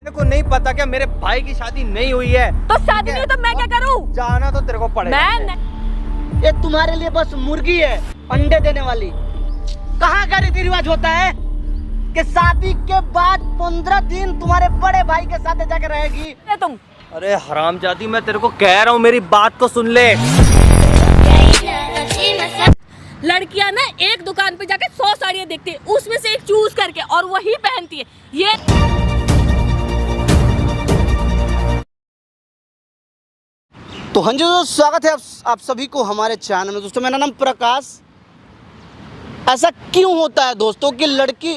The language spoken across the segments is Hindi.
मेरे को नहीं पता क्या मेरे भाई की शादी नहीं हुई है। तो शादी नहीं तो मैं क्या करूं? जाना तो तेरे को पड़ेगा। ये तुम्हारे लिए बस मुर्गी है अंडे देने वाली। कहाँ का रीति रिवाज होता है कि शादी के बाद 15 दिन तुम्हारे बड़े भाई के साथ जाके रहेगी तुम? अरे हरामजादी, मैं तेरे को कह रहा हूँ मेरी बात को सुन ले। लड़कियां ना एक दुकान पे जाके 100 साड़ियां देखती है, उसमें से एक चूज करके और वही पहनती है। ये तो हाँ जी दोस्तों, स्वागत है आप सभी को हमारे चैनल में। दोस्तों मेरा नाम प्रकाश। ऐसा क्यों होता है दोस्तों कि लड़की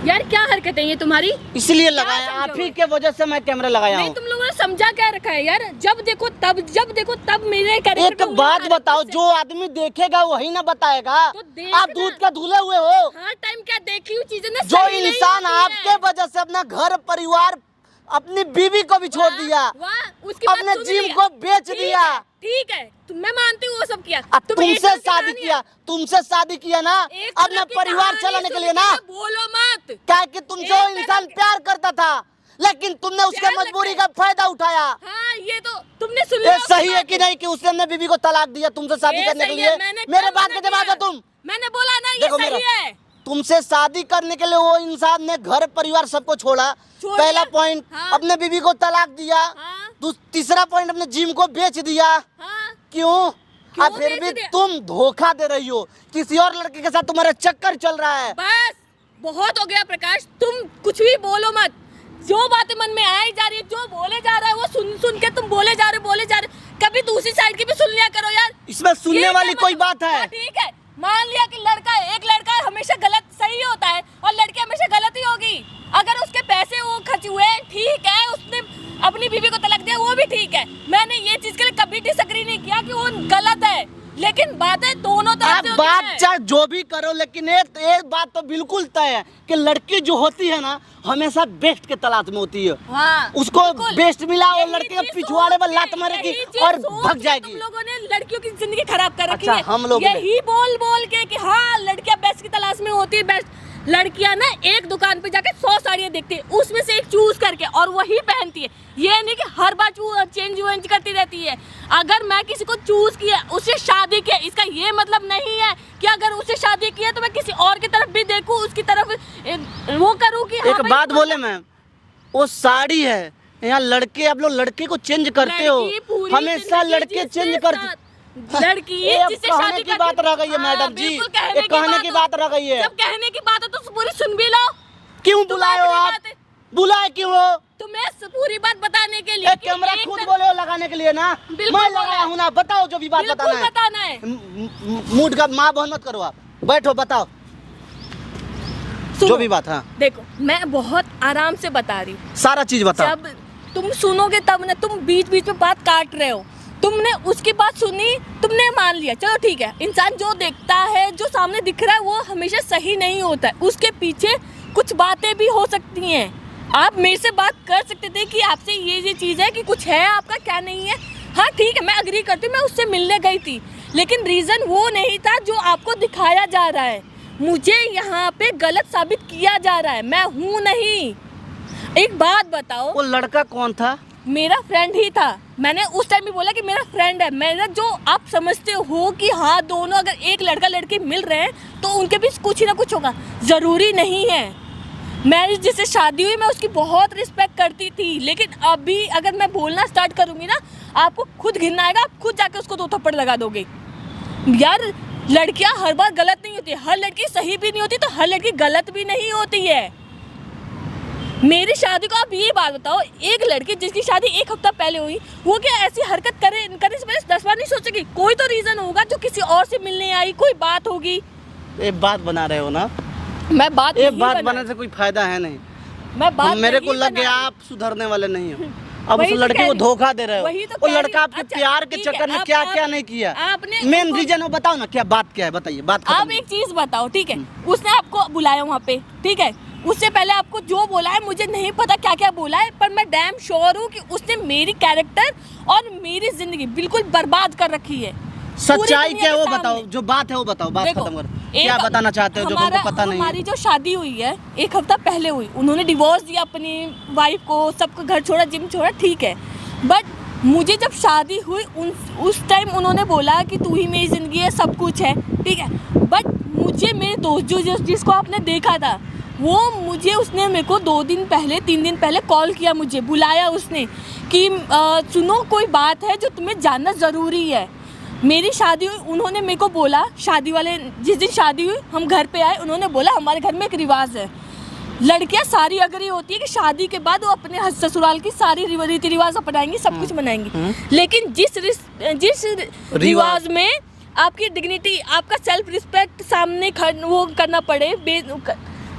यार क्या हरकत है ये तुम्हारी? इसलिए लगाया, आप ही के वजह से मैं कैमरा लगाया हूँ। तुम लोगों ने समझा क्या रखा है यार? जब देखो तब मेरे एक बात बताओ, जो आदमी देखेगा वही ना बताएगा। आप दूध का धुले हुए हो। हर टाइम क्या देखी हुई चीजें ना जो इंसान आपके वजह से अपना घर परिवार अपनी बीवी को भी छोड़ दिया, अपने जिम को बेच दिया। ठीक है, मैं मानती हूँ वो सब किया। तुमसे शादी किया ना अपना परिवार चलाने के लिए ना। बोलो मत, क्या कि तुम जो इंसान प्यार करता था लेकिन तुमने उसके मजबूरी का फायदा उठाया। हाँ, ये तो तुमने सुन ये सही है कि नहीं कि उसने अपने बीवी को तलाक दिया तुमसे शादी करने के लिए? मेरे बात के जवाब दो तुम। मैंने बोला ना ये सही है। तुमसे शादी करने के लिए वो इंसान ने घर परिवार सबको छोड़ा। पहला पॉइंट, हाँ। अपने बीवी को तलाक दिया। हाँ। तीसरा पॉइंट, अपने जिम को बेच दिया। हाँ। क्यों? फिर भी तुम धोखा दे रही हो, किसी और लड़के के साथ तुम्हारा चक्कर चल रहा है। बस बहुत हो गया प्रकाश, तुम कुछ भी बोलो मत। जो बातें मन में आई जा रही है, जो बोले जा रहा है वो सुन के तुम बोले जा रहे। कभी दूसरी साइड की भी सुन लिया करो यार। इसमें सुनने वाली कोई बात है? ठीक है, मान लिया कि एक लड़का हमेशा गलत सही होता है और लड़की हमेशा गलत ही होगी। अगर उसके पैसे वो खर्च हुए, ठीक है, उसने अपनी बीवी को तलाक दिया, वो भी ठीक है। मैंने ये चीज के लिए कभी डिसएग्री नहीं किया कि वो गलत है, लेकिन बातें दोनों तरफ से होती बात है। चाहे जो भी करो, लेकिन एक बात तो बिल्कुल तय है कि लड़की जो होती है ना हमेशा बेस्ट के तलाश में होती है। हाँ, उसको बेस्ट मिला और लड़की पिछवाड़े में लात मारेगी और भग जाएगी। तुम लोगों ने लड़कियों की जिंदगी खराब कर रखी अच्छा, है। हम लोग यही बोल के कि हाँ लड़कियां बेस्ट की तलाश में होती है। बेस्ट लड़कियां ना एक दुकान पे जाके 100 साड़ियां देखती है, उसमें से एक चूज करके और वही पहनती है। ये नहीं कि हर बार चेंज करती रहती है। अगर मैं किसी को चूज किया, उससे शादी किया, इसका ये मतलब नहीं है कि अगर उससे शादी किया तो मैं किसी और की तरफ भी देखूं, उसकी तरफ वो करूं कि एक बात बोले मैम, वो साड़ी है। यहाँ लड़के, आप लोग लड़के को चेंज करते हो, हमेशा लड़के चेंज करते। लड़की जिससे शादी की बात रह गई है मैडम जी, ये कहने की बात रह गई है। जब कहने की बात है तो पूरी सुन भी लो। क्यों बुलाए हो आप? बुलाए क्यों हो? तुम्हें पूरी बात बताने के लिए। कैमरा खुद बोले हो लगाने के लिए ना, मैं लगाया हूँ ना। बताओ जो भी बात बताना है। मूड का माँ बहन मत करो, आप बैठो बताओ जो भी बात। हाँ देखो, मैं बहुत आराम से बता रही हूँ, सारा चीज बताओ। जब तुम सुनोगे तब ना, तुम बीच में बात काट रहे हो। तुमने उसकी बात सुनी, तुमने मान लिया, चलो ठीक है। इंसान जो देखता है, जो सामने दिख रहा है, वो हमेशा सही नहीं होता है। उसके पीछे कुछ बातें भी हो सकती हैं। आप मेरे से बात कर सकते थे कि आपसे ये चीज़ है कि कुछ है आपका, क्या नहीं है। हाँ ठीक है, मैं अग्री करती हूँ, मैं उससे मिलने गई थी, लेकिन रीज़न वो नहीं था जो आपको दिखाया जा रहा है। मुझे यहाँ पे गलत साबित किया जा रहा है, मैं हूँ नहीं। एक बात बताओ, वो लड़का कौन था? मेरा फ्रेंड ही था। मैंने उस टाइम भी बोला कि मेरा फ्रेंड है। मेरा जो आप समझते हो कि हाँ दोनों अगर एक लड़का लड़की मिल रहे हैं तो उनके बीच कुछ ही ना कुछ होगा, ज़रूरी नहीं है। मैं जिससे शादी हुई मैं उसकी बहुत रिस्पेक्ट करती थी, लेकिन अभी अगर मैं बोलना स्टार्ट करूँगी ना, आपको खुद घिरना आएगा, आप खुद जाके उसको 2 थप्पड़ लगा दोगे। यार लड़कियाँ हर बार गलत नहीं होती, हर लड़की सही भी नहीं होती तो हर लड़की गलत भी नहीं होती है। मेरी शादी को आप ये बात बताओ, एक लड़की जिसकी शादी 1 हफ्ता पहले हुई, वो क्या ऐसी हरकत करने से पहले 10 बार नहीं सोचेगी? कोई तो रीजन होगा जो किसी और से मिलने आई, कोई बात होगी। एक बात बना रहे हो ना? मैं बात बनाने से कोई फायदा है नहीं। मैं बात मेरे को लग गया आप सुधरने वाले नहीं हो। अब उस लड़की को धोखा दे रहे हो। वो लड़का आपके प्यार के चक्कर में क्या क्या नहीं किया, मेन रीजन वो बताओ ना। क्या बात क्या है, बताइए बात। आप एक चीज बताओ, ठीक है, उसने आपको बुलाया वहाँ पे, ठीक है, उससे पहले आपको जो बोला है मुझे नहीं पता क्या क्या बोला है, पर मैं डैम श्योर हूँ कि उसने मेरी कैरेक्टर और मेरी जिंदगी बिल्कुल बर्बाद कर रखी है। सच्चाई क्या है वो सामने। बताओ, जो बात है वो बताओ, बात देखो, खत्म करो। क्या बताना चाहते हो जो हमको पता नहीं है? हमारी जो शादी हुई है 1 हफ्ता पहले हुई, उन्होंने डिवोर्स दिया अपनी वाइफ को, सबको घर छोड़ा, जिम छोड़ा, ठीक है। बट मुझे जब शादी हुई उस टाइम उन्होंने बोला कि तू ही मेरी ज़िंदगी है, सब कुछ है, ठीक है। बट मुझे मेरे दोस्त जिसको आपने देखा था, वो मुझे उसने मेरे को 2 दिन पहले 3 दिन पहले कॉल किया, मुझे बुलाया उसने कि सुनो कोई बात है जो तुम्हें जानना ज़रूरी है। मेरी शादी हुई, उन्होंने मेरे को बोला, शादी वाले जिस दिन शादी हुई हम घर पे आए, उन्होंने बोला हमारे घर में एक रिवाज है, लड़कियां सारी अग्री होती है कि शादी के बाद वो अपने ससुराल की सारी रीति रिवाज अपनाएंगी, सब कुछ मनाएंगी। लेकिन जिस रिवाज में आपकी डिग्निटी, आपका सेल्फ रिस्पेक्ट सामने वो करना पड़े,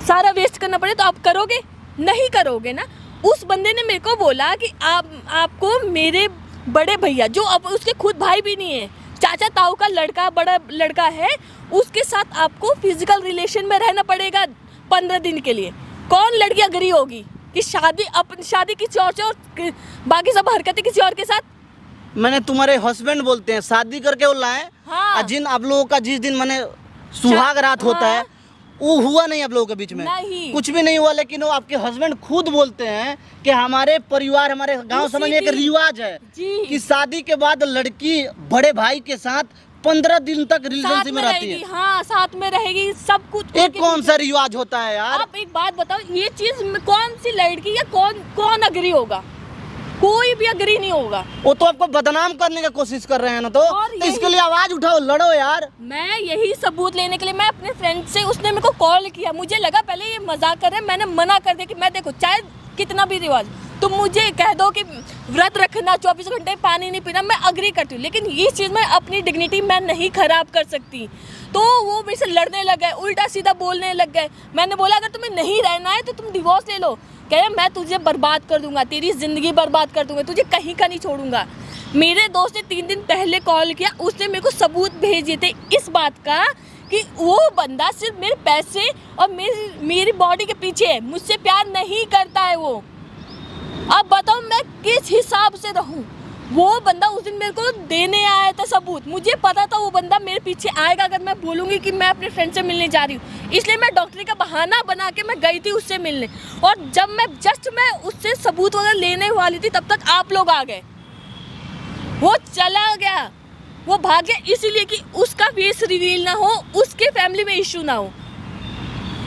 सारा वेस्ट करना पड़े, तो आप करोगे? नहीं करोगे ना। उस बंदे ने मेरे को बोला कि आपको मेरे बड़े भैया, जो अब उसके खुद भाई भी नहीं है, चाचा ताऊ का लड़का, बड़ा लड़का है, उसके साथ आपको फिजिकल रिलेशन में रहना पड़ेगा 15 दिन के लिए। कौन लड़की अग्री होगी कि शादी किसी और से और बाकी सब हरकतें किसी और के साथ? मैंने तुम्हारे हस्बैंड बोलते हैं शादी करके वो लाए। हाँ। जिन आप लोगों का जिस दिन मैंने सुहाग रात होता है, वो हुआ नहीं आप लोगों के बीच में, नहीं। कुछ भी नहीं हुआ। लेकिन वो आपके हस्बैंड खुद बोलते हैं कि हमारे परिवार, हमारे गांव समाज में एक रिवाज है कि शादी के बाद लड़की बड़े भाई के साथ 15 दिन तक रिलेशनशिप में रहती है। हाँ, साथ में रहेगी, सब कुछ। एक कौन सा रिवाज होता है यार? आप एक बात बताओ, ये चीज कौन सी लड़की या कौन अग्री होगा? कोई भी अग्री नहीं होगा। वो तो आपको बदनाम करने की कोशिश कर रहे हैं ना, तो इसके लिए आवाज उठाओ, लड़ो यार। मैं यही सबूत लेने के लिए मैं अपने फ्रेंड से, उसने मेरे को कॉल किया, मुझे लगा पहले ये मजाक कर रहे हैं, मैंने मना कर दिया कि मैं देखो चाहे कितना भी रिवाज तुम मुझे कह दो कि व्रत रखना, 24 घंटे पानी नहीं पीना, मैं अग्री करती हूँ, लेकिन ये चीज़ मैं अपनी डिग्निटी मैं नहीं खराब कर सकती। तो वो मेरे से लड़ने लग गए, उल्टा सीधा बोलने लग गए। मैंने बोला अगर तुम्हें नहीं रहना है तो तुम डिवोर्स ले लो। कह रहे मैं तुझे बर्बाद कर दूंगा, तेरी ज़िंदगी बर्बाद कर दूंगा, तुझे कहीं का नहीं छोड़ूंगा। मेरे दोस्त ने 3 दिन पहले कॉल किया, उसने मेरे को सबूत भेजे थे इस बात का कि वो बंदा सिर्फ मेरे पैसे और मेरी बॉडी के पीछे है, मुझसे प्यार नहीं करता है वो। अब बताओ मैं किस हिसाब से रहूं? वो बंदा उस दिन मेरे को देने आया था सबूत, मुझे पता था वो बंदा मेरे पीछे आएगा अगर मैं बोलूँगी कि मैं अपने फ्रेंड से मिलने जा रही हूँ, इसलिए मैं डॉक्टरी का बहाना बना के मैं गई थी उससे मिलने। और जब मैं उससे सबूत वगैरह लेने वाली थी तब तक आप लोग आ गए। वो चला गया, वो भाग गया, इसीलिए कि उसका फेस रिवील ना हो, उसके फैमिली में इश्यू ना हो।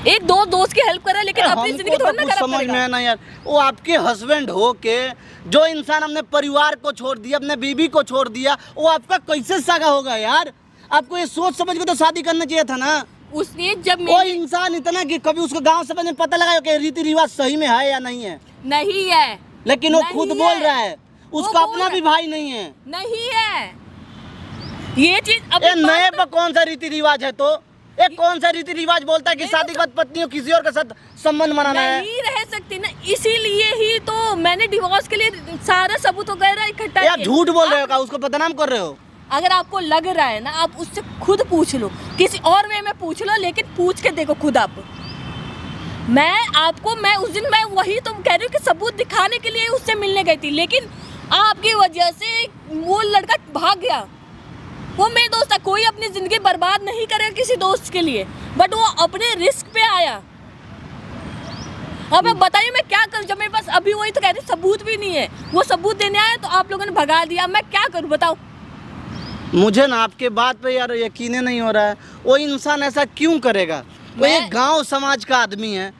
एक दोस्त की हेल्प करा, लेकिन अपनी जिंदगी थोड़ी ना खराब समझ में ना यार। वो आपके हस्बैंड हो के जो इंसान अपने परिवार को छोड़ दिया, अपने बीबी को छोड़ दिया, वो आपका कैसे सगा होगा यार? आपको ये सोच समझ के तो शादी करना चाहिए था ना। उसने जब वो इंसान इतना कि कभी उसको गांव समाज में पता लगा कि रीति रिवाज सही में है या नहीं है? नहीं है, लेकिन वो खुद बोल रहा है, उसका अपना भी भाई नहीं है। नहीं है ये चीज। नए पर कौन सा रीति रिवाज है? तो एक कौन सा रीति रिवाज बोलता है कि शादी के बाद पत्नियों किसी और के साथ संबंध बनाना है? नहीं रह सकती ना, इसीलिए ही तो मैंने डिवोर्स के लिए सारा सबूत वगैरह इकट्ठा किया। आप झूठ बोल रहे हो, उसको बदनाम कर रहे हो। अगर आपको लग रहा है ना, आप उससे खुद पूछ लो, किसी और वे में पूछ लो, लेकिन पूछ के देखो खुद आप। मैं उस दिन मैं वही तो कह रही हूँ कि सबूत दिखाने के लिए उससे मिलने गई थी, लेकिन आपकी वजह से वो लड़का भाग गया। वो मेरे दोस्त था, कोई अपनी जिंदगी बर्बाद नहीं करेगा किसी दोस्त के लिए, बट वो अपने रिस्क पे आया। अब बताइए मैं क्या करूं, जब मेरे पास अभी वही तो कह रही सबूत भी नहीं है। वो सबूत देने आया तो आप लोगों ने भगा दिया, मैं क्या करूं बताओ? मुझे ना आपके बात पे यार यकीन नहीं हो रहा है। वो इंसान ऐसा क्यों करेगा? वो एक गांव समाज का आदमी है।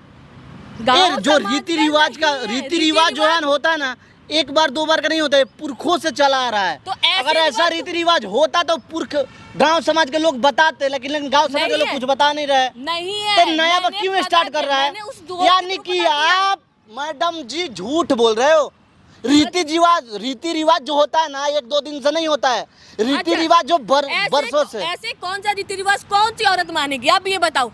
जो रीति रिवाज जो है ना होता है ना, एक बार 2 बार का नहीं होता है, पुरखों से चला आ रहा है। तो अगर ऐसा रीति रिवाज होता तो पुरख गांव समाज के लोग बताते, लेकिन गांव समाज के लोग कुछ बता नहीं रहे। नहीं है तो नया पर क्यों स्टार्ट कर रहा है? यानी कि आप मैडम जी झूठ बोल रहे हो। रीति रिवाज जो होता है ना, 1-2 दिन से नहीं होता है। रीति रिवाज जो बरसों से। ऐसे कौन सा रीति रिवाज कौन सी औरत मानेगी, आप ये बताओ?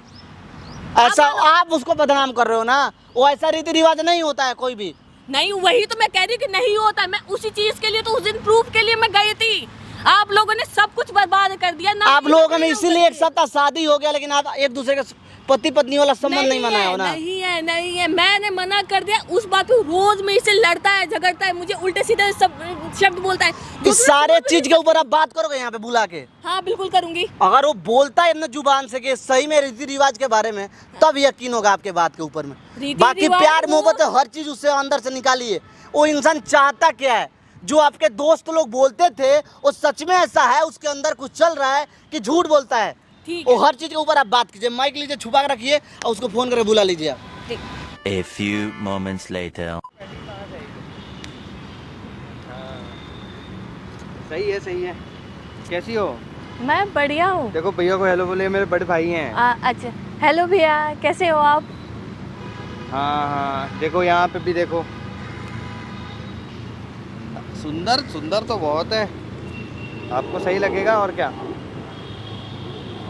ऐसा आप उसको बदनाम कर रहे हो ना। वो ऐसा रीति रिवाज नहीं होता है कोई भी। नहीं, वही तो मैं कह रही हूँ कि नहीं होता है। मैं उसी चीज के लिए तो उस दिन प्रूफ के लिए मैं गई थी। आप लोगों ने सब कुछ बर्बाद कर दिया ना। आप लोगों ने इसीलिए एक साथ शादी हो गया, लेकिन आप एक दूसरे के पति पत्नी वाला संबंध नहीं मनाया हो ना? नहीं है, मैंने मना कर दिया। उस बात पे रोज में इससे लड़ता है, झगड़ता है, मुझे उल्टे सीधे सब शब्द बोलता है। इस सारे चीज के ऊपर आप बात करोगे यहाँ पे बुला के? हाँ बिल्कुल करूंगी। अगर वो बोलता है अपने जुबान से कि सही में रीति रिवाज के बारे में, तब यकीन होगा आपके बात के ऊपर में। बाकी प्यार मोहब्बत हर चीज उससे अंदर से निकालिए। वो इंसान चाहता क्या है? जो आपके दोस्त लोग बोलते थे वो सच में ऐसा है, उसके अंदर कुछ चल रहा है कि झूठ बोलता है? वो हर चीज के ऊपर आप बात कीजिए। माइक लीजिए, छुपा के रखिए और उसको फोन करके बुला लीजिए आप। A few moments later. सही है। कैसी हो? मैं बढ़िया हूँ। देखो भैया को हेलो बोले, मेरे बड़े भाई हैं। अच्छा, हेलो भैया, कैसे हो आप? हाँ, देखो यहाँ पे भी देखो। सुंदर तो बहुत है, आपको सही लगेगा और क्या।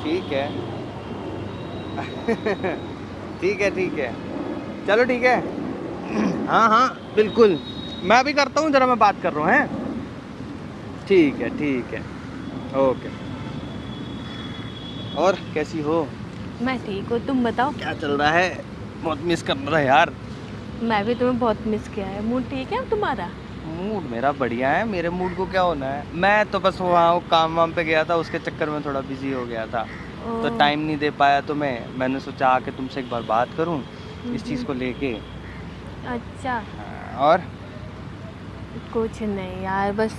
ठीक है ठीक है, चलो ठीक है। हाँ बिल्कुल, मैं भी करता हूँ, जरा मैं बात कर रहा हूँ। हैं, ठीक है, ओके। और कैसी हो? मैं ठीक हूँ, तुम बताओ क्या चल रहा है? बहुत मिस कर रहा है यार। मैं भी तुम्हें बहुत मिस किया है। मूड ठीक है तुम्हारा? मूड मेरा बढ़िया है। मेरे मूड को क्या होना है, मैं तो बस वहाँ काम वाम पे गया था, उसके चक्कर में थोड़ा बिजी हो गया था, तो टाइम नहीं दे पाया। तो मैंने सोचा आके तुमसे एक बार बात करूँ इस चीज़ को लेके। अच्छा। और कुछ नहीं यार, बस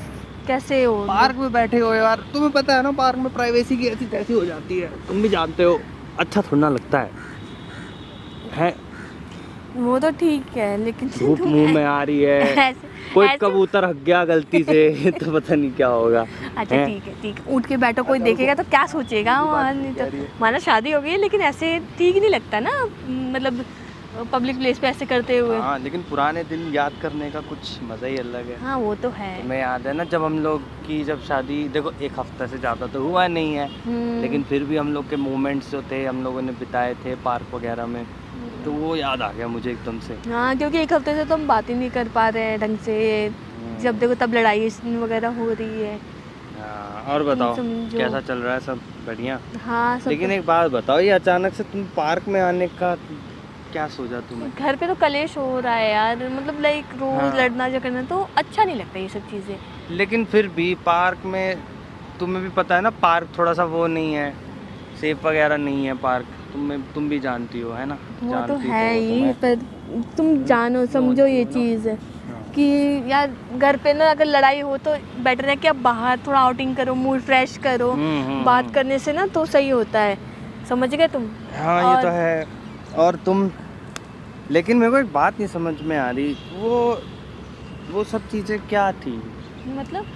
कैसे हो? पार्क में बैठे हो यार, तुम्हें पता है ना पार्क में प्राइवेसी की ऐसी तैसी हो जाती है, तुम भी जानते हो। अच्छा थोड़ा ना लगता है? वो तो ठीक है, लेकिन धूप मुंह में आ रही है, कोई कबूतर हक गया गलती से तो पता नहीं क्या होगा। अच्छा ठीक है, उठ के बैठो, कोई देखेगा तो क्या सोचेगा? नहीं तो हमारा शादी हो गई है, लेकिन ऐसे ठीक नहीं लगता ना, मतलब पब्लिक प्लेस पे ऐसे करते हुए। हाँ, लेकिन पुराने दिन याद करने का कुछ मज़ा ही अलग है। हाँ वो तो है। तुम्हें याद है ना जब हम लोग की जब शादी, देखो एक हफ्ता से ज़्यादा तो हुआ नहीं है, लेकिन फिर भी हम लोग के मोमेंट्स जो थे हम लोगों ने बिताए थे पार्क वगैरह में, तो वो याद आ गया मुझे एकदम से। हाँ, क्योंकि एक हफ्ते से तो हम बात ही नहीं कर पा रहे हैं ढंग से। जब देखो तब लड़ाई वगैरह हो रही है। और बताओ कैसा चल रहा है? सब बढ़िया? हाँ सब। लेकिन एक बात बताओ, ये अचानक से तुम पार्क में आने का क्या सोचा तुम्हें? घर पे तो कलेश हो रहा है यार, मतलब लाइक रोज लड़ना झगड़ना तो अच्छा नहीं लगता ये सब चीज़ें। लेकिन फिर भी पार्क में तुम्हें भी पता है ना, पार्क थोड़ा सा वो नहीं है, सेफ वगैरह नहीं है पार्क, तुम भी जानती हो, है ना? वो तो है ही, पर तुम जानो समझो ये चीज़ कि यार घर पे ना अगर लड़ाई हो तो बेटर है कि आप बाहर थोड़ा आउटिंग करो, मूड फ्रेश करो। बात करने से ना तो सही होता है, समझ गए तुम? हाँ ये तो है। और तुम, लेकिन मेरे को एक बात नहीं समझ में आ रही, वो सब चीज़ें क्या थी? मतलब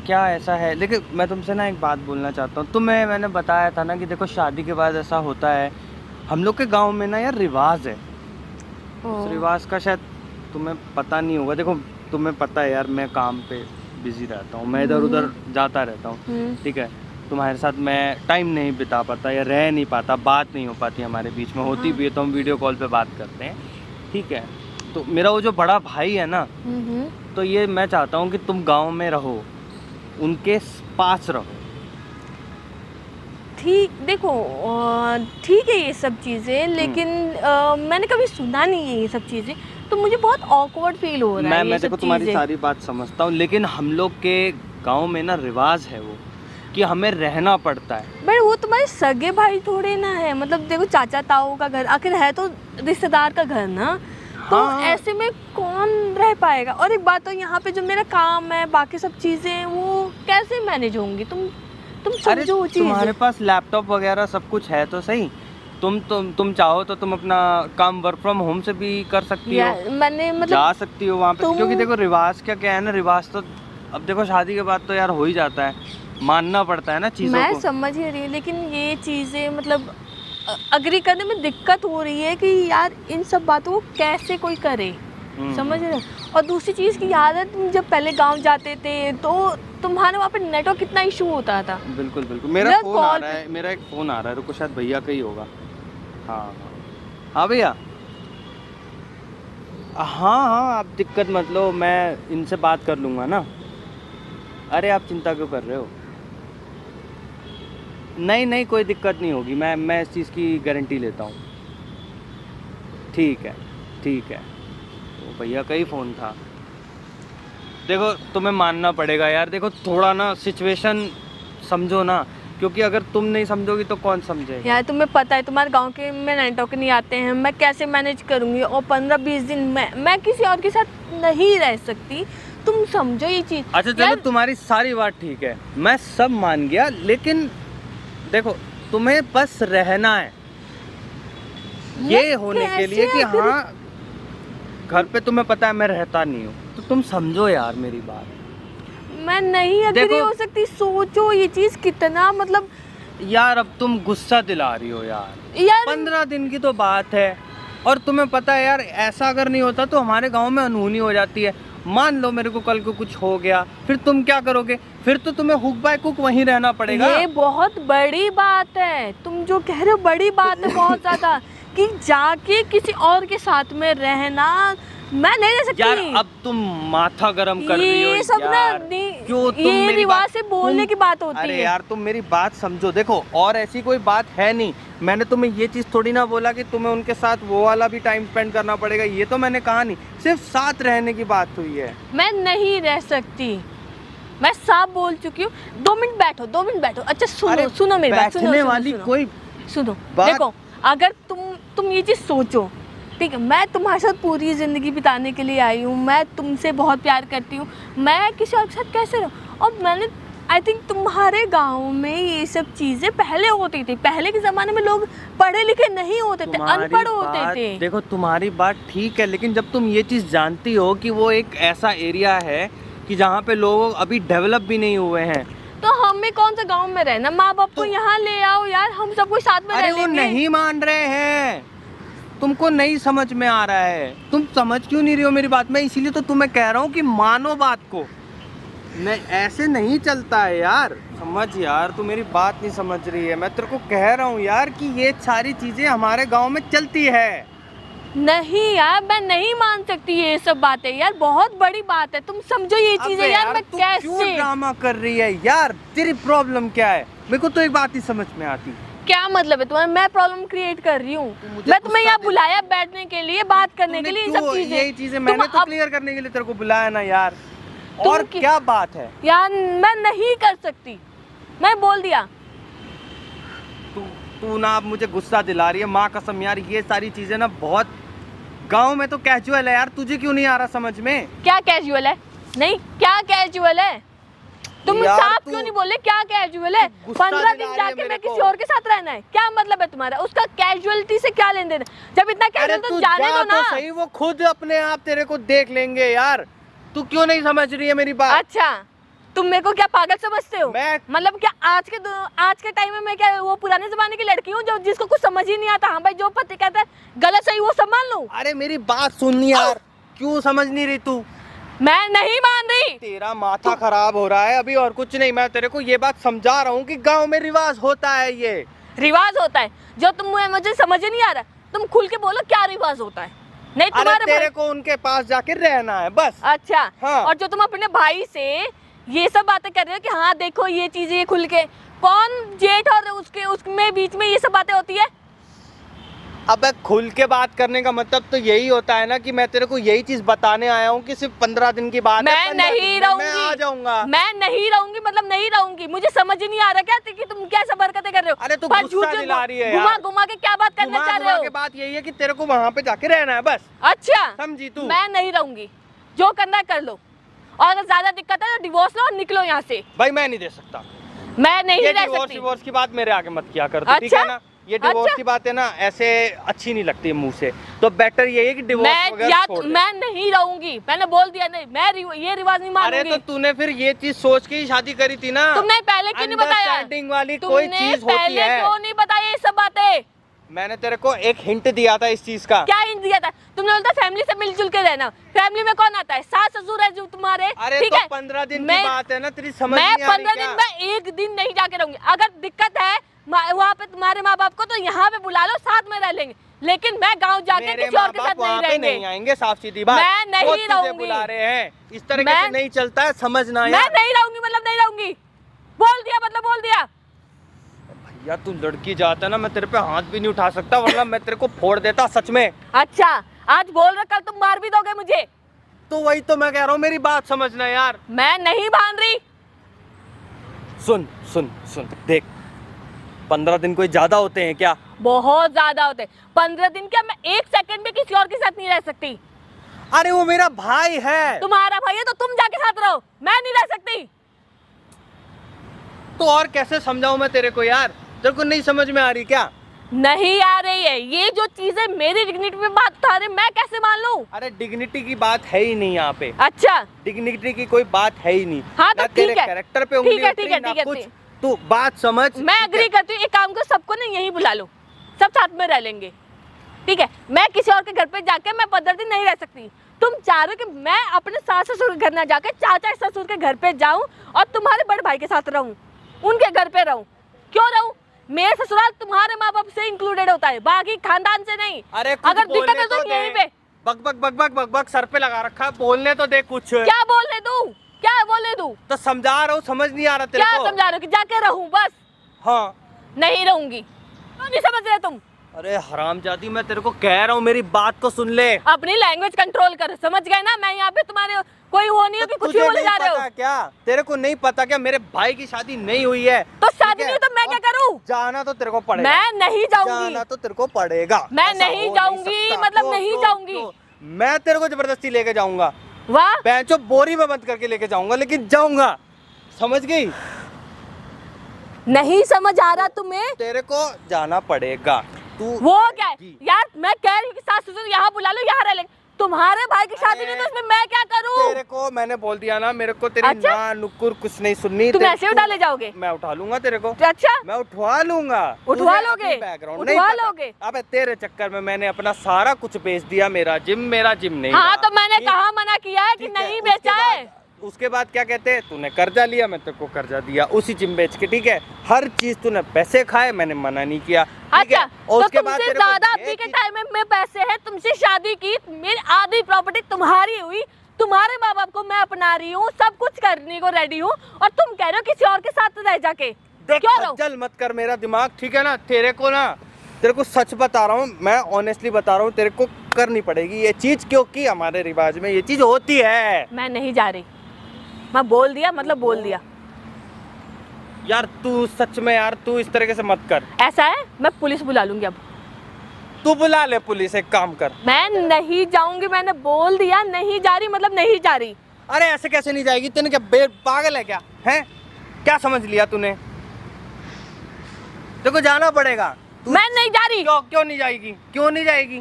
क्या ऐसा है? लेकिन मैं तुमसे ना एक बात बोलना चाहता हूँ। मैंने बताया था ना कि देखो शादी के बाद ऐसा होता है, हम लोग के गांव में ना यार रिवाज है। उस रिवाज का शायद तुम्हें पता नहीं होगा। देखो तुम्हें पता है यार, मैं काम पे बिजी रहता हूँ, मैं इधर उधर जाता रहता हूँ, ठीक है? तुम्हारे साथ मैं टाइम नहीं बिता पाता या रह नहीं पाता, बात नहीं हो पाती हमारे बीच में। होती भी है तो हम वीडियो कॉल पे बात करते हैं, ठीक है? तो मेरा वो जो बड़ा भाई है ना, तो ये मैं चाहता हूँ कि तुम गांव में रहो, उनके पास रहो। ठीक, देखो ठीक है ये सब चीज़ें, लेकिन मैंने कभी सुना नहीं है ये सब चीज़ें, तो मुझे बहुत ऑकवर्ड फील हो रहा है। मैं देखो तुम्हारी सारी बात समझता हूँ, लेकिन हम लोग के गांव में ना रिवाज है वो कि हमें रहना पड़ता है। बट वो तुम्हारे सगे भाई थोड़े ना है, मतलब देखो चाचा ताऊ का घर आखिर है तो रिश्तेदार का घर ना, तो ऐसे में कौन रह पाएगा? और एक बात तो यहाँ पे जो मेरा काम है, बाकी सब चीज़ें वो कैसे मैनेज होंगी? तुम समझो वो चीज़। तुम्हारे पास लैपटॉप वगैरह सब कुछ है तो सही, तुम चाहो तो तुम अपना काम वर्क फ्रॉम होम से भी कर सकती हो, मैंने मतलब जा सकती हो वहाँ पे। क्योंकि देखो रिवाज क्या है ना, रिवाज तो अब देखो शादी के बाद तो यार हो ही जाता है, मानना पड़ता है ना चीज़ों को। मैं समझ ही रही हूँ, लेकिन ये चीज़ें मतलब अग्री करने में दिक्कत हो रही है कि यार इन सब बातों को कैसे कोई करे, समझ रहे हो? और दूसरी चीज़ की याद है, तुम जब पहले गांव जाते थे तो तुम्हारे वहाँ पे नेटवर्क कितना इशू होता था। बिल्कुल बिल्कुल। मेरा एक फ़ोन आ रहा है, रुको, शायद भैया का ही होगा। हाँ भैया, हाँ आप दिक्कत मत लो, मैं इनसे बात कर लूँगा ना। अरे आप चिंता क्यों कर रहे हो? नहीं कोई दिक्कत नहीं होगी, मैं इस चीज़ की गारंटी लेता हूँ। ठीक है ठीक है, वो भैया का ही फ़ोन था। देखो तुम्हें मानना पड़ेगा यार, देखो थोड़ा ना सिचुएशन समझो ना, क्योंकि अगर तुम नहीं समझोगी तो कौन समझेगा। यार तुम्हें पता है तुम्हारे गांव के में नेटवर्क नहीं आते हैं, मैं कैसे मैनेज करूंगी? और 15-20 दिन मैं किसी और के साथ नहीं रह सकती, तुम समझो ये चीज़। अच्छा चलो, तुम्हारी सारी बात ठीक है, मैं सब मान गया, लेकिन देखो तुम्हें बस रहना है ये होने के लिए कि हाँ घर पे तुम्हें पता है मैं रहता नहीं हूँ, तो तुम समझो यार मेरी बात। मैं नहीं अग्री हो सकती, सोचो ये चीज़ कितना मतलब। यार अब तुम गुस्सा दिला रही हो यार, यार 15 दिन की तो बात है, और तुम्हें पता है यार ऐसा अगर नहीं होता तो हमारे गांव में अनहोनी हो जाती है। मान लो मेरे को कल को कुछ हो गया, फिर तुम क्या करोगे? फिर तो तुम्हें हुक बाय कुक वहीं रहना पड़ेगा। ये बहुत बड़ी बात है, तुम जो कह रहे हो बड़ी बात है बहुत ज्यादा, कि जाके किसी और के साथ में रहना मैं नहीं रह सकती। यार अब तुम माथा गरम कर रही हो ये सब ना यार। क्यों तुम ये मेरी रिवाज बात- से बोलने की बात होती अरे है। यार तुम मेरी बात समझो, देखो और ऐसी कोई बात है नहीं। मैंने तुम्हें ये चीज़ थोड़ी ना बोला कि तुम्हें उनके साथ वो वाला भी टाइम स्पेंड करना पड़ेगा, ये तो मैंने कहा नहीं, सिर्फ साथ रहने की बात हुई है। मैं नहीं रह सकती, मैं साफ बोल चुकी हूँ। 2 मिनट बैठो, 2 मिनट बैठो। अच्छा अरे सुनो मेरी बात, बैठने वाली कोई सुनो। बात- देखो अगर तुम ये चीज़ सोचो, ठीक है, मैं तुम्हारे साथ पूरी ज़िंदगी बिताने के लिए आई हूँ, मैं तुमसे बहुत प्यार करती हूँ, मैं किसी और के साथ कैसे रहूँ? और मैंने आई थिंक तुम्हारे गांव में ये सब चीज़ें पहले होती थी, पहले के ज़माने में लोग पढ़े लिखे नहीं होते थे, तुम्हारी अनपढ़ होते बात- थे। देखो तुम्हारी बात ठीक है, लेकिन जब तुम ये चीज़ जानती हो कि वो एक ऐसा एरिया है कि जहाँ पे लोग अभी डेवलप भी नहीं हुए हैं, तो हमें कौन सा गांव में रहना? माँ बाप को यहाँ ले आओ यार, हम सब कोई साथ में अरे रह वो लेंगे। नहीं मान रहे हैं, तुमको नहीं समझ में आ रहा है, तुम समझ क्यों नहीं रही हो मेरी बात? मैं इसीलिए तो तुम्हें कह रहा हूँ कि मानो बात को, नहीं ऐसे नहीं चलता है यार, समझ यार, तू मेरी बात नहीं समझ रही है। मैं तेरे को कह रहा हूँ यार कि ये सारी चीजें हमारे गांव में चलती है। नहीं यार, मैं नहीं मान सकती ये सब बातें यार, बहुत बड़ी बात है, तुम समझो ये चीजें अबे यार। मैं तू क्यों कैसे ड्रामा कर रही है यार? तेरी प्रॉब्लम क्या है? मेरे को तो एक बात ही समझ में आती। क्या मतलब है तुम्हारा? मैं प्रॉब्लम क्रिएट कर रही हूँ? मुझे मैं तुम्हें गुस्सा यहाँ दे- बुलाया बैठने के लिए, बात करने के लिए, ये सब क्यों चीजें। यही चीजें मैंने तो अब- क्लियर करने के लिए तेरे को बुलाया ना यार, तुम और कि- क्या बात है? यार मैं नहीं कर सकती, मैं बोल दिया। तू तू ना अब मुझे गुस्सा दिला रही है, माँ कसम यार, ये सारी चीजें ना बहुत गांव में तो कैजुअल है यार, तुझे क्यों नहीं आ रहा समझ में? क्या कैजुअल है? नहीं, क्या कैजुअल है? तुम यार, साफ तू- क्यों नहीं बोले क्या कैजुअल है? तू गुस्सा 15 दिला दिन रही है जाके मेरे मैं को। किसी और के साथ रहना है, क्या मतलब है तुम्हारा? उसका कैजुअलिटी से क्या लेन देन? जब इतना अरे कैजुअल तू तो जाने जा दो ना। तो सही, वो खुद अपने आप तेरे को देख लेंगे यार, तू क्यों नहीं समझ रही है मेरी बात? अच्छा, तुम मेरे को क्या पागल समझते हो? मैं- मतलब क्या आज के टाइम में मैं क्या वो पुराने जमाने की लड़की हूँ जो जिसको कुछ समझ ही नहीं आता? हाँ भाई, जो पति कहता है गलत सही वो सब मान लूं? अरे मेरी बात सुन यार, क्यों समझ नहीं रही तू? मैं नहीं मान रही। तेरा माथा खराब हो रहा है अभी, और कुछ नहीं। मैं तेरे को ये बात समझा रहा हूँ कि गांव में रिवाज होता है, ये रिवाज होता है जो मुझे समझ ही नहीं आ रहा। तुम खुल के बोलो क्या रिवाज होता है? नहीं अरे तुम्हारे तेरे को उनके पास जाके रहना है बस। अच्छा हाँ। और जो तुम अपने भाई से ये सब बातें कर रहे हो कि हाँ देखो ये चीजें ये खुल के, कौन जेठ और उसमें बीच में ये सब बातें होती है? अबे खुल के बात करने का मतलब तो यही होता है ना कि मैं तेरे को यही चीज बताने आया हूँ कि सिर्फ 15 दिन की बात है, मैं 15 नहीं दिन में रहूंगी, मैं आ जाऊंगा। मैं नहीं रहूंगी, मतलब नहीं रहूंगी। मुझे समझ ही नहीं आ रहा क्या कि तुम कैसे हरकतें कर रहे हो? अरे तू बस गुस्सा झूठ दिला रही है घुमा यार। घुमा के क्या बात करना चाह रहे के हो? बात यही है कि तेरे को वहाँ पे जाके रहना है बस। अच्छा समझी तू? मैं नहीं रहूंगी, जो करना है कर लो, और अगर ज्यादा दिक्कत है तो डिवोर्स लो और निकलो यहाँ से। भाई मैं नहीं दे सकता, मैं नहीं ये रह डिवोर्स सकती। की बात मेरे आगे मत किया कर तू, ठीक है अच्छा? ना? ये डिवोर्स अच्छा? की बात है ना, ऐसे अच्छी नहीं लगती है मुंह से, तो बेटर यही है कि डिवोर्स मैं वगैरह छोड़ दे। मैं नहीं रहूंगी, मैंने बोल दिया नहीं, मैं ये रिवाज नहीं अरे मानूंगी। तो तूने फिर ये चीज सोच के ही शादी करी थी ना? तुमने पहले क्यों नहीं बताया? अंडरस्टैंडिंग वाली कोई तुमने चीज होती पहले है। क्यों नहीं बताया ये सब बातें? मैंने तेरे को एक हिंट दिया था इस चीज का। क्या हिंट दिया था? तुमने बोला था फैमिली से मिलजुल के रहना। फैमिली में कौन आता है? सास ससुर है जो तुम्हारे, अरे ठीक तो है? 15 दिन की मैं- बात है ना, तेरी समझ मैं नहीं आ रही 15 क्या? दिन में एक दिन नहीं जाके रहूंगी। अगर दिक्कत है वहाँ पे तुम्हारे माँ बाप को तो यहाँ पे बुला लो, साथ में रह लेंगे, लेकिन मैं गाँव जाके मेरे किसी और माँ के बाप साथ नहीं वहाँ पे रहेंगे। नहीं आएंगे, साफ सीधी बात। मैं नहीं वो तुझे रहूंगी। बुला रहे हैं, इस तरीके से मैं- नहीं चलता है, समझना मैं यार। नहीं रहूंगी, मतलब नहीं रहूंगी। बोल दिया मतलब बोल दिया। यार तू लड़की जाता ना, मैं तेरे पे हाथ भी नहीं उठा सकता, वरना मैं तेरे को फोड़ देता सच में। अच्छा आज बोल रहा, कल तुम मार भी दोगे मुझे। तो वही तो मैं कह रहा हूँ, मेरी बात समझना यार। मैं नहीं मान रही। सुन सुन सुन, देख 15 दिन कोई ज्यादा होते हैं क्या? बहुत ज्यादा होते। 15 दिन क्या, मैं 1 सेकंड भी किसी और के साथ नहीं रह सकती। अरे वो मेरा भाई है। तुम्हारा भाई है तो तुम जाके साथ रहो, मैं नहीं रह सकती। तो और कैसे समझाऊं मैं तेरे को यार, तेरे को नहीं समझ में आ रही क्या? नहीं आ रही है। ये जो चीजें मेरी डिग्निटी पे बात उठा रहे, मैं कैसे मान लूं? अरे डिग्निटी की बात है ही नहीं यहाँ पे। अच्छा डिग्निटी की कोई बात है ही नहीं। हाँ तो ना ठीक तेरे है, कैरेक्टर पे ठीक है, उंगली ठीक उतरी, है, ना ठीक है, कुछ। ठीक है। तू बात समझ। मैं एग्री करती हूँ, एक काम कर, सबको ना यहीं बुला लो, सब साथ में रह लेंगे, ठीक है? मैं किसी और के घर पे जाके मैं 15 दिन नहीं रह सकती। तुम चाह रहे हो कि मैं अपने सास ससुर के घर ना जाके चाचा ससुर के घर पे जाऊं और तुम्हारे बड़े भाई के साथ रहूं, उनके घर पे रहूं। क्यों रहूं? मेरे ससुराल तुम्हारे माँ बाप से इंक्लूडेड होता है, बाकी खानदान से नहीं। अरे अगर दिक्कत है तो यहीं पे बक बक बक बक बक बक सर पे लगा रखा है, बोलने तो दे कुछ। क्या बोलने दूं, क्या बोलने दूं? तो समझा रहा हूँ, समझ नहीं आ रहा तेरे क्या को? समझा रहे हो कि जाके रहूं बस? हाँ। नहीं रहूंगी। तो नहीं समझ रहे तुम? अरे हरामजादी, मैं तेरे को कह रहा हूँ, मेरी बात को सुन ले। अपनी लैंग्वेज कंट्रोल कर, समझ गए ना? मैं यहाँ पे तुम्हारे कोई वो नहीं हो कि कुछ भी तुझे बोले नहीं जा रहे हो। पता क्या? तेरे को नहीं पता क्या मेरे भाई की शादी नहीं हुई है? तो ठीक शादी है? नहीं तो मैं क्या करूं? जाना तो तेरे को पड़ेगा। मैं नहीं जाऊंगी। जाना तो तेरे को पड़ेगा। मैं ऐसा नहीं हो जाऊंगी, सकता। मतलब क्यों, नहीं क्यों, जाऊंगी। क्यों? मैं तेरे को जबरदस्ती लेके जाऊंगा, वाह, बेंचो बोरी में बंद करके लेके जाऊंगा, लेकिन जाऊंगा। समझ गई? नहीं समझ आ रहा तुम्हें? तेरे को जाना पड़ेगा। तू वो क्या है यार, मैं कह रही हूँ कि सास ससुर यहाँ बुला लो, यहाँ रह लेंगे। तुम्हारे भाई की शादी नहीं तो उसमें मैं क्या करूँ? तेरे को मैंने बोल दिया ना, मेरे को तेरी अच्छा? ना नुकुर कुछ नहीं सुननी। तुम ऐसे उठा ले जाओगे? मैं उठा लूंगा तेरे को। अच्छा मैं उठवा लूंगा। उठवा तुझे लोगे? अपनी बैकग्राउंड उठवा नहीं पता। लोगे? अबे तेरे चक्कर में मैंने अपना सारा कुछ बेच दिया। मेरा जिम नहीं हाँ रहा। तो मैंने ठीक- कहा मना किया है कि ठीक है, नहीं उसके बेचा है। उसके बाद क्या कहते हैं, तूने कर्जा लिया, मैं तेरे को कर्जा दिया उसी जिम बेच के। ठीक है, हर चीज तूने पैसे खाए, मैंने मना नहीं किया। ठीक है? अच्छा और तो उसके बाद तुमसे तेरे को ज्यादा ये अभी के चीज- टाइम में पैसे है, तुमसे शादी की, मेरी आधी प्रॉपर्टी तुम्हारी हुई, तुम्हारे माँ बाप को मैं अपना रही हूँ, सब कुछ करने को रेडी हूँ, और तुम कह रहे हो किसी और के साथ रह जाके। देख, क्यों रहो? खज्जल मत कर मेरा दिमाग, ठीक है ना? तेरे को सच बता रहा हूँ, मैं ऑनेस्टली बता रहा हूँ, तेरे को करनी पड़ेगी ये चीज, क्योंकि हमारे रिवाज में ये चीज होती है। मैं नहीं जा रही, मैं बोल दिया मतलब बोल दिया। यार तू सच में, यार तू इस तरीके से मत कर। ऐसा है, मैं पुलिस बुला लूंगी अब। तू बुला ले पुलिस, एक काम कर। मैं नहीं जाऊंगी, मैंने बोल दिया, नहीं जा रही मतलब नहीं जा रही। अरे ऐसे कैसे नहीं जाएगी? तूने क्या पागल है क्या? हैं? क्या समझ लिया तूने? देखो जाना पड़ेगा। मैं नहीं जा रही। क्यों नहीं जाएगी? क्यों नहीं जाएगी?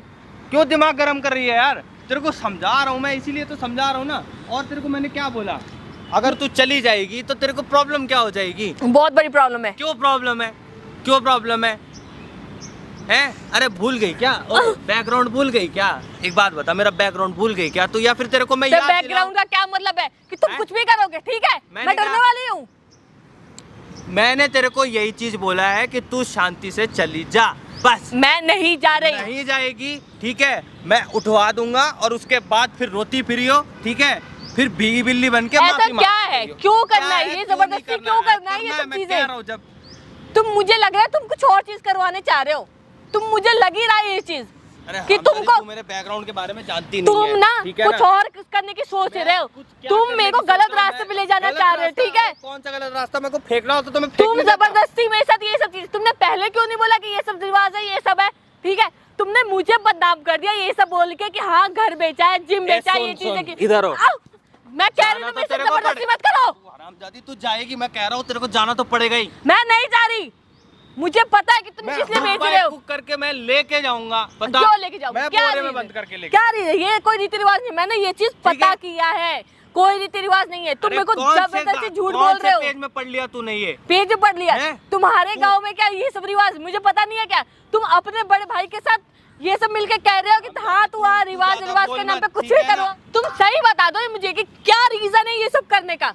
क्यों दिमाग गर्म कर रही है यार? तेरे को समझा रहा हूँ मैं, इसीलिए तो समझा रहा हूँ ना। और तेरे को मैंने क्या बोला, अगर तू चली जाएगी तो तेरे को प्रॉब्लम क्या हो जाएगी? बहुत बड़ी प्रॉब्लम है। क्यों प्रॉब्लम है? क्यों प्रॉब्लम है? हैं? अरे भूल गई क्या? बैकग्राउंड भूल गई क्या? एक बात बता, मेरा बैकग्राउंड भूल गई क्या? तो या फिर तेरे को मैं याद बैकग्राउंड का क्या मतलब है कि तुम कुछ भी करोगे? ठीक है, मैं डरने वाली हूँ। मैंने तेरे को यही चीज बोला है कि तू शांति से चली जा, बस। मैं नहीं जा रही। नहीं जाएगी, ठीक है? मैं उठवा दूंगा और उसके बाद फिर रोती फिरी हो, ठीक है? फिर भीगी बिल्ली बन के ऐसा माफी क्या मांगती है? हो। क्यों करना क्या है ये? क्यों जबरदस्ती नहीं क्यों करना है ये करना सब मैं चीजें? कह रहा हूँ जब तुम, मुझे लग रहा है तुम कुछ और चीज करवाने चाह रहे हो। तुम, मुझे लग ही रहा है ये चीज कि तुमको, तू मेरे बैकग्राउंड के बारे में जानती नहीं है, तुम ना ठीक है कुछ ना? और करने की सोच रहे हो। कुछ क्या तुम करने मेरे को की गलत सोच रहा हूँ रास्ते पे मैं? ले जाना गलत चाह रहे हो, रास्ता? ठीक है? कौन सा गलत रास्ता? मेरे को फेंकना होता तो मैं फेंक तुम नहीं देता। जबरदस्ती मेरे साथ ये सब चीज, तुमने पहले क्यों नहीं बोला कि ये सब रिवाज है, ये सब है, ठीक है? तुमने मुझे बदनाम कर दिया ये सब बोल के कि हाँ घर बेचा है, जिम बेचा है, ये चीजें की। इधर हो। आओ, मैं कह रही हूँ तुम इससे जबरदस्ती मत करो। तू हरामजादी, तू जाएगी, मैं कह रहा हूँ तेरे को जाना तो पड़ेगा ही। मैं नहीं जा रही, मुझे पता है कि तुम मैं किस लिए बेच बाइक रहे हो। बुक करके मैं लेके जाऊंगा। बता, क्यों लेके जाओ? मैं क्या बोरे में रीजन? बंद करके लेके। क्या रीजन? ये कोई रीति रिवाज नहीं, मैंने ये चीज पता है? किया है, कोई रीति रिवाज नहीं है। तुम अरे मेरे को कौन से जबरदस्ती झूठ कौन बोल से रहे हो। पेज में पढ़ लिया तूने ये? पेज पढ़ लिया हैं? तुम्हारे गांव में क्या ये सब रिवाज मुझे पता नहीं है क्या? तुम अपने बड़े भाई के साथ ये सब मिलके कह रहे हो कि हाँ तू आ रिवाज ज्यादा रिवाज बोल के नाम मत, पे कुछ ठीक भी है करो। ना? तुम सही बता दो मुझे कि क्या रीजन है ये सब करने का।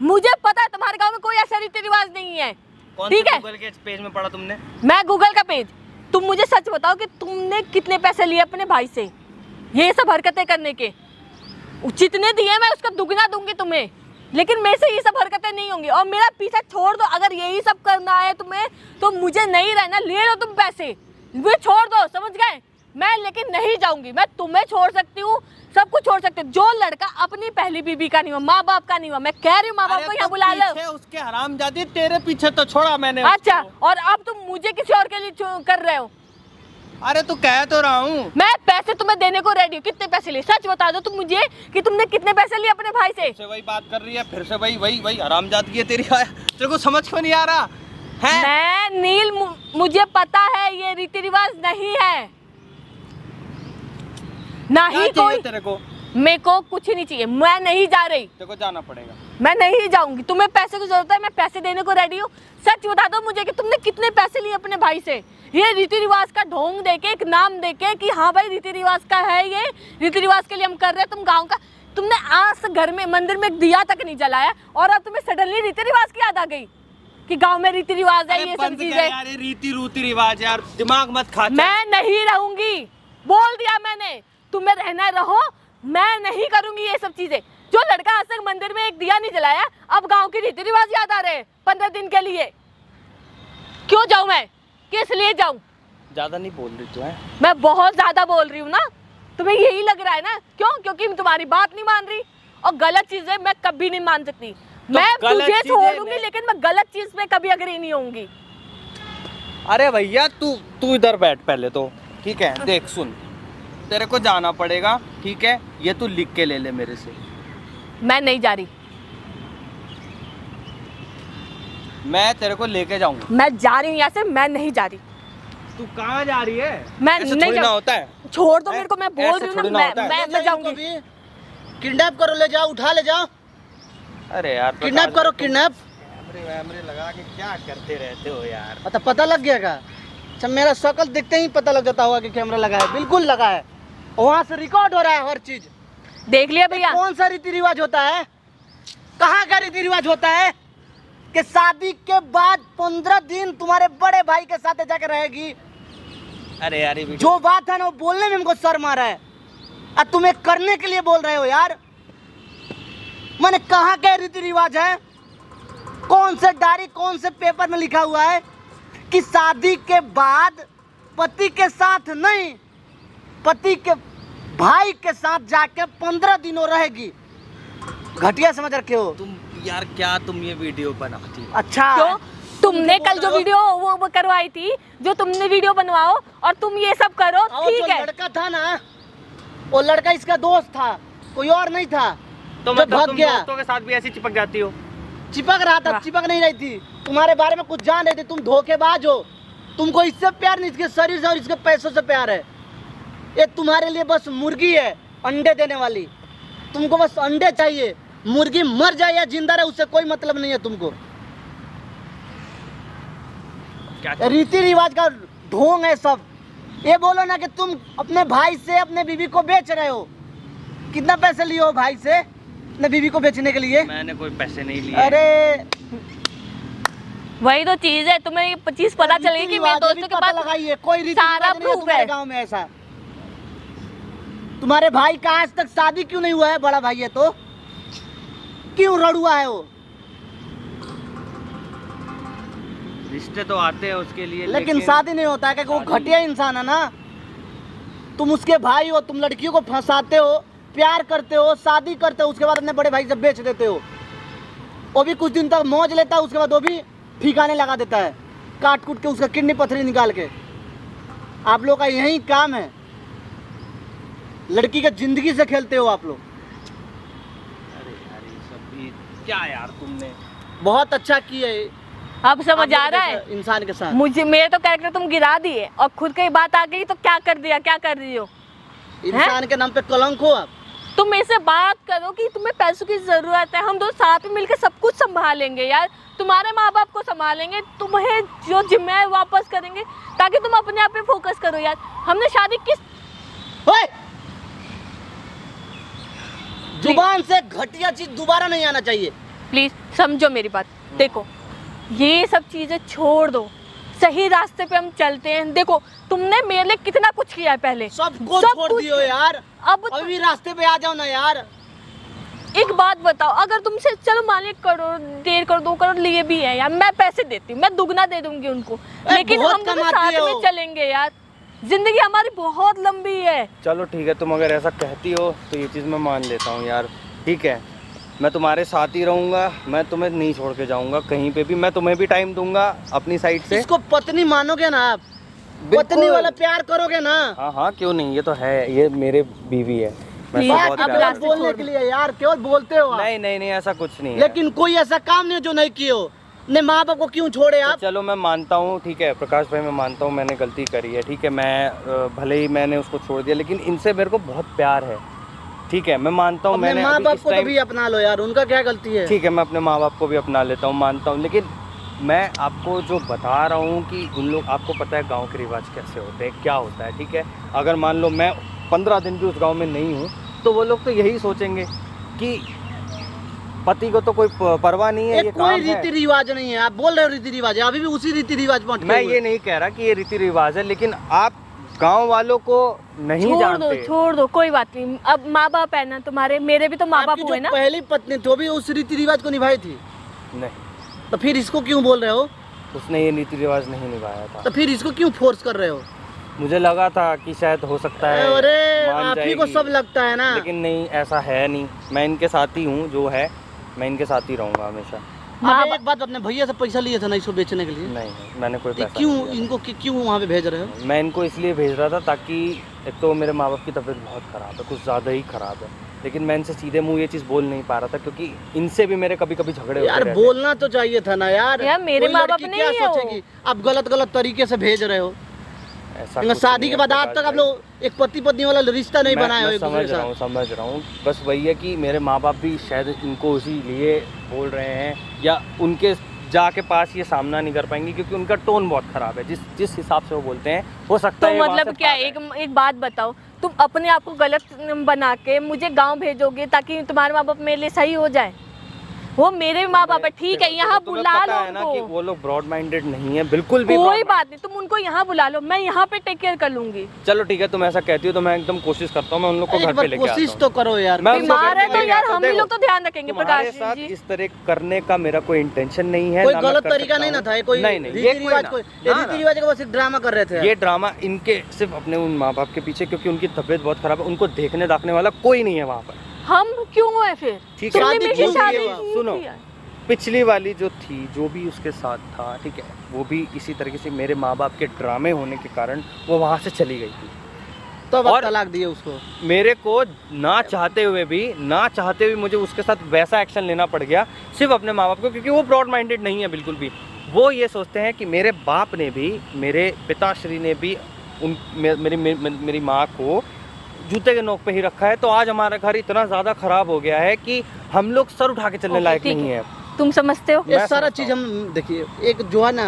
मुझे पता है तुम्हारे गाँव में कोई ऐसा रीति रिवाज नहीं है, ठीक है? गूगल के पेज में पढ़ा तुमने? मैं गूगल का पेज, तुम मुझे सच बताओ कि तुमने कितने पैसे लिए अपने भाई से ये सब हरकतें करने के? जितने दिए मैं उसका दुगना दूंगी तुम्हें, लेकिन मेरे से ये सब हरकतें नहीं होंगी और मेरा पीछा छोड़ दो। अगर यही सब करना है तुम्हें तो मुझे नहीं रहना, ले लो तुम पैसे, मुझे छोड़ दो, समझ गए? मैं लेकिन नहीं जाऊंगी, मैं तुम्हें छोड़ सकती हूँ, सब कुछ छोड़ सकती हूँ। जो लड़का अपनी पहली बीबी का नहीं हुआ, माँ बाप का नहीं हुआ, मैं कह रही हूँ माँ बाप को यहाँ बुला लो। उसके हरामजादी तेरे पीछे तो छोड़ा मैंने अच्छा, उसको। और अब तुम मुझे किसी और के लिए कर रहे हो? अरे तू कह तो रहा हूँ, मैं पैसे तुम्हें देने को रेडी हूँ। कितने पैसे लिए? सच बता दो तुम मुझे कि तुमने कितने पैसे लिए अपने भाई से? फिर से वही बात कर रही है, फिर से वही हरामजादगी है तेरी। तेरे को समझ क्यों नहीं आ रहा है? मैं नील, मुझे पता है ये रीति रिवाज नहीं है, ना ही कोई। तेरे को? मेरे को कुछ नहीं चाहिए, मैं नहीं जा रही। तेरे को जाना पड़ेगा। मैं नहीं जाऊंगी, तुम्हें पैसे की जरूरत है, मैं पैसे देने को रेडी हूँ। सच बता दो मुझे कि तुमने कितने पैसे लिए अपने भाई से? ये रीति रिवाज का ढोंग देके, एक नाम देके कि हाँ भाई रीति रिवाज का है, ये रीति रिवाज के लिए हम कर रहे हैं। तुम गाँव का, तुमने आज से घर में मंदिर में एक दिया तक नहीं जलाया और अब तुम्हें सडनली रीति रिवाज की याद आ गई कि गाँव में रीति रिवाज है, ये सब चीजें। यार ये रीति रिवाज यार, दिमाग मत खा। मैं नहीं रहूंगी, बोल दिया मैंने। तुम्हें रहना रहो, मैं नहीं करूंगी ये सब चीजें। जो लड़का आज तक मंदिर में एक दिया नहीं जलाया, अब गांव के रीति रिवाज याद आ रहे हैं 15 दिन के लिए। क्यों जाऊं मैं? किस लिए जाऊं? ज्यादा नहीं बोल रही तू है? मैं बहुत ज्यादा बोल रही हूँ ना, तुम्हें यही लग रहा है ना? क्यों? क्योंकि मैं तुम्हारी बात नहीं मान रही, और गलत चीजें मैं कभी नहीं मान सकती। मैं तुझे छोड़ दूंगी लेकिन मैं गलत चीज पे कभी अग्री नहीं होंगी। अरे भैया तू इधर बैठ पहले तो, ठीक है? देख सुन, तेरे को जाना पड़ेगा, ठीक है? ये तू लिख के ले ले मेरे से। मैं नहीं जा रही, मैं तेरे को लेके जाऊंगा। मैं जा रही हूँ यहाँ से, मैं नहीं जा रही। तू कहाँ जा रही है? मैं ऐसे नहीं थोड़ी ना जाऊँ। होता है। छोड़ दो मेरे को, मैं बोल रही हूँ ना, मैं जाऊंगी। किडनैप करो, ले जाओ, उठा ले जाओ। अरे यार किडनैप करो, किडनैप। कैमरे लगा के क्या करते रहते हो यार? अच्छा, पता लग गया क्या? अच्छा, मेरा शक्ल देखते ही पता लग जाता होगा कि कैमरा लगा है। बिल्कुल लगा है, वहाँ से रिकॉर्ड हो रहा है हर चीज। देख लिया भैया? कौन सा रीति रिवाज होता है? कहाँ का रीति रिवाज होता है कि शादी के बाद 15 दिन तुम्हारे बड़े भाई के साथ जाकर रहेगी? अरे यार ये जो बात है ना, वो बोलने में हमको शर्म आ रहा है, और तुम्हें करने के लिए बोल रहे हो यार। मैंने कहाँ का रीति रिवाज है? कौन से डायरी, कौन से पेपर में लिखा हुआ है कि शादी के बाद पति के साथ नहीं, पति के भाई के साथ जाके 15 दिनों रहेगी? घटिया समझ रखे हो तुम यार, क्या तुम ये वीडियो बनाती हो? अच्छा, क्यों? तुमने कल जो वीडियो वो करवाई थी, जो तुमने वीडियो बनवाओ और तुम ये सब करो, ठीक है? लड़का था ना, वो लड़का इसका दोस्त था, कोई और नहीं था। तो जब भाग तुम गया, दोस्तों के साथ भी ऐसी चिपक जाती हो? चिपक रहा था, चिपक नहीं रही थी। तुम्हारे बारे में कुछ जान रही थी, तुम धोखेबाज हो। तुमको इससे प्यार नहीं, इसके शरीर से और इसके पैसों से प्यार है। ये तुम्हारे लिए बस मुर्गी है, अंडे देने वाली। तुमको बस अंडे चाहिए, मुर्गी मर जाए या जिंदा रहे उससे कोई मतलब नहीं है तुमको। रीति रिवाज का ढोंग है सब। ये बोलो ना कि तुम अपने भाई से अपने बीवी को बेच रहे हो। कितना पैसे लिए हो भाई से अपने बीवी को बेचने के लिए? मैंने कोई पैसे नहीं लिए। अरे वही तो चीज है, तुम्हें ये चीज पता चलेगी कि मेरे दोस्तों के पास लगाइए, कोई रीति सारा रिवाज नहीं है प्रूफ तुम्हारे है। गांव में ऐसा। तुम्हारे भाई का आज तक शादी क्यों नहीं हुआ है? बड़ा भाई है तो क्यों रड़ुआ है वो? रिश्ते तो आते हैं उसके लिए, लेकिन शादी नहीं होता है क्योंकि वो घटिया इंसान है ना। तुम उसके भाई हो, तुम लड़कियों को फंसाते हो, प्यार करते हो, शादी करते हो, उसके बाद अपने बड़े भाई से बेच देते हो। वो भी कुछ दिन तक मौज लेता है, उसके बाद वो भी ठिकाने लगा देता है, काट कूट के उसका किडनी पथरी निकाल के। आप लोग का यही काम है, लड़की के जिंदगी से खेलते हो आप लोग। अरे यार ये सब भी क्या यार तुमने बहुत अच्छा किए अब समझ आ रहा है इंसान के साथ। मुझे, मेरे तो कैरेक्टर तुम गिरा दिए और खुद की बात आ गई तो क्या कर दिया, क्या कर रही हो? इंसान के नाम पे कलंक हो आप। तुम मेरे से बात करो कि तुम्हें पैसों की जरूरत है, हम दोनों साथ में मिलकर सब कुछ संभालेंगे यार। तुम्हारे माँ बाप को संभालेंगे, तुम्हें जो जिम्मे है वापस करेंगे, ताकि तुम अपने आप पे फोकस करो यार। हमने शादी किस ओए! जुबान से घटिया चीज दोबारा नहीं आना चाहिए। प्लीज समझो मेरी बात। देखो ये सब चीजें छोड़ दो, सही रास्ते पे हम चलते हैं। देखो तुमने मेरे लिए कितना कुछ किया है पहले, सब कुछ छोड़ दियो यार। अब अभी रास्ते पे आ जाओ ना यार। एक बात बताओ, अगर तुमसे चलो मान लो 1 करोड़ 1.5 करोड़ 2 करोड़ लिए भी है यार, मैं पैसे देती हूँ, मैं दुगना दे दूंगी उनको, लेकिन बहुत हम दोनों कमाती साथ हो। में चलेंगे यार, जिंदगी हमारी बहुत लंबी है। चलो ठीक है, तुम अगर ऐसा कहती हो तो ये चीज़ मैं मान लेता हूँ यार, ठीक है, मैं तुम्हारे साथ ही रहूँगा, मैं तुम्हें नहीं छोड़ के जाऊँगा कहीं पे भी, मैं तुम्हें भी टाइम दूंगा अपनी साइड से। इसको पत्नी मानोगे ना आप? बिल्कुल। पत्नी वाला प्यार करोगे ना? हाँ हाँ, क्यों नहीं, ये तो है, ये मेरे बीवी है, मैं Please, तो बात बहुत अब प्यार केवल रास्ते करता हूँ। बोलने के लिए यार, केवल बोलते हो आप। नहीं नहीं नहीं, ऐसा कुछ नहीं है। लेकिन कोई ऐसा काम नहीं है जो नहीं किए हो। ने माँ बाप को क्यों छोड़े तो आप? चलो मैं मानता हूँ, ठीक है प्रकाश भाई, मैं मानता हूँ मैंने गलती करी है, ठीक है, मैं भले ही मैंने उसको छोड़ दिया, लेकिन इनसे मेरे को बहुत प्यार है, ठीक है, मैं मानता हूँ। अपने मैंने माँ अभी बाप इस को तो टाइम, भी अपना लो यार, उनका क्या गलती है? ठीक है, मैं अपने माँ बाप को भी अपना लेता हूँ, मानता हूँ, लेकिन मैं आपको जो बता रहा हूँ कि उन लोग, आपको पता है गांव के रिवाज कैसे होते हैं, क्या होता है, ठीक है, अगर मान लो मैं 15 दिन भी उस गांव में नहीं हूँ तो वो लोग तो यही सोचेंगे कि पति को तो कोई परवाह नहीं है, ये कोई काम रीति है। रिवाज नहीं है। आप बोल रहे हो रीति रिवाज है, अभी भी उसी रीति रिवाज पर अटके मैं हुए ये नहीं कह रहा कि ये रीति रिवाज है, लेकिन आप गांव वालों को नहीं जानते। छोड़ दो, कोई बात नहीं, अब माँ बाप है ना तुम्हारे, मेरे भी तो माँ बाप आपकी हुए जो ना। पहली पत्नी थी वो भी उस रीति रिवाज को निभाई थी, नहीं, तो फिर इसको क्यों बोल रहे हो? उसने ये रीति रिवाज नहीं निभाया था। तो फिर इसको क्यों फोर्स कर रहे हो? मुझे लगा था कि शायद हो सकता है अरे मान आप ही को जाएगी। सब लगता है ना। लेकिन नहीं, ऐसा है नहीं, मैं इनके साथ ही हूँ, जो है मैं इनके साथ ही रहूँगा हमेशा। आप एक बात, अपने भैया से पैसा लिए थे ना इसको बेचने के लिए? नहीं नहीं, मैंने कोई तो पैसा क्यों नहीं दिया इनको क्यों वहाँ पे भेज रहे हो? था। मैं इनको इसलिए भेज रहा था ताकि एक तो मेरे माँ बाप की तबीयत बहुत ख़राब है, कुछ ज़्यादा ही ख़राब है, लेकिन मैं इनसे सीधे मुंह ये चीज़ बोल नहीं पा रहा था, क्योंकि इनसे भी मेरे कभी कभी झगड़े होते यार रहते हैं। बोलना तो चाहिए था ना यार। यार, मेरे कोई माँ बाप लड़की नहीं क्या है वो। सोचेगी? आप गलत गलत तरीके से भेज रहे हो। ऐसा इनका कुछ शादी नहीं के है बाद आज प्रकाश तक आप भाई। लोग एक पति पत्नी वाला रिश्ता नहीं बनाए हो मैं एक दूसरे के साथ। समझ रहा हूँ, बस वही है कि मेरे माँ बाप भी शायद इनको इसीलिए बोल रहे हैं, या उनके जाके पास ये सामना नहीं कर पाएंगे, क्योंकि उनका टोन बहुत ख़राब है, जिस हिसाब से वो बोलते हैं, हो सकता तो है ये वहाँ मतलब से क्या, पार है। एक बात बताओ, तुम अपने आप को गलत बना के मुझे गांव भेजोगे ताकि तुम्हारे माँ बाप मेरे लिए सही हो जाए? वो मेरे माँ बाप है, ठीक है, यहाँ तुम्हें बुला पता लो है ना कि उनको, वो लोग ब्रॉड माइंडेड नहीं है, बिल्कुल भी कोई broad-minded। बात नहीं, तुम उनको यहाँ बुला लो, मैं यहाँ पे टेक केयर कर लूंगी। चलो ठीक है, तुम ऐसा कहती हो तो मैं एकदम कोशिश करता हूँ, मैं उन लोग को एक घर बार पे लेके आता कोशिश हूँ। तो करो यार। मैं उनको बीमार घर है पे तो लेके यार आता हूँ। हम ही देखो, लोग तो ध्यान रखेंगे तुम्हारे प्रकाश साथ जी। इस तरह करने का मेरा कोई इंटेंशन नहीं है, कोई ना मैं गलत कर तरीका सकता नहीं ना हूँ। था, ये कोई नहीं नहीं, रीति ये कोई रिवाज ना, कोई ना, रीति ना। रिवाज का बस एक ड्रामा कर रहे थे। ये ड्रामा इनके सिर्फ अपने उन माँ बाप के पीछे, क्योंकि उनकी तबीयत बहुत खराब है, उनको देखने दाखने वाला कोई नहीं है वहाँ पर। हम क्यों है फिर? ठीक है, तुमने शादी मेरी क्यों शादी की है? क्यों सुनो, की है? पिछली वाली जो थी, जो भी उसके साथ था, ठीक है, वो भी इसी तरीके से मेरे माँ बाप के ड्रामे होने के कारण वो वहाँ से चली गई थी। तो अब और- तलाक दिए उसको। मेरे को ना चाहते हुए मुझे उसके साथ वैसा एक्शन लेना पड़ गया, सिर्फ अपने माँ बाप को, क्योंकि वो ब्रॉड माइंडेड नहीं है बिल्कुल भी। वो ये सोचते हैं कि मेरे बाप ने भी, मेरे पिताश्री ने भी मेरी माँ को जूते के नोक पे ही रखा है, तो आज हमारा घर इतना ज़्यादा ख़राब हो गया है कि हम लोग सर उठा के चलने ओके, लायक ठीक नहीं है। है। तुम समझते हो? ये मैं सारा समझता चीज हम देखिए, एक जो है ना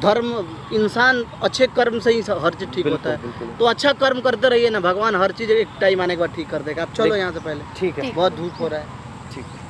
धर्म, इंसान अच्छे कर्म से ही हर चीज ठीक होता है। बिल्कुल। तो अच्छा कर्म करते रहिए ना, भगवान हर चीज एक टाइम आने के बाद ठीक कर देगा। आप चलो देख- यहाँ से पहले, ठीक है, ठीक। बहुत धूप हो रहा है। ठीक है।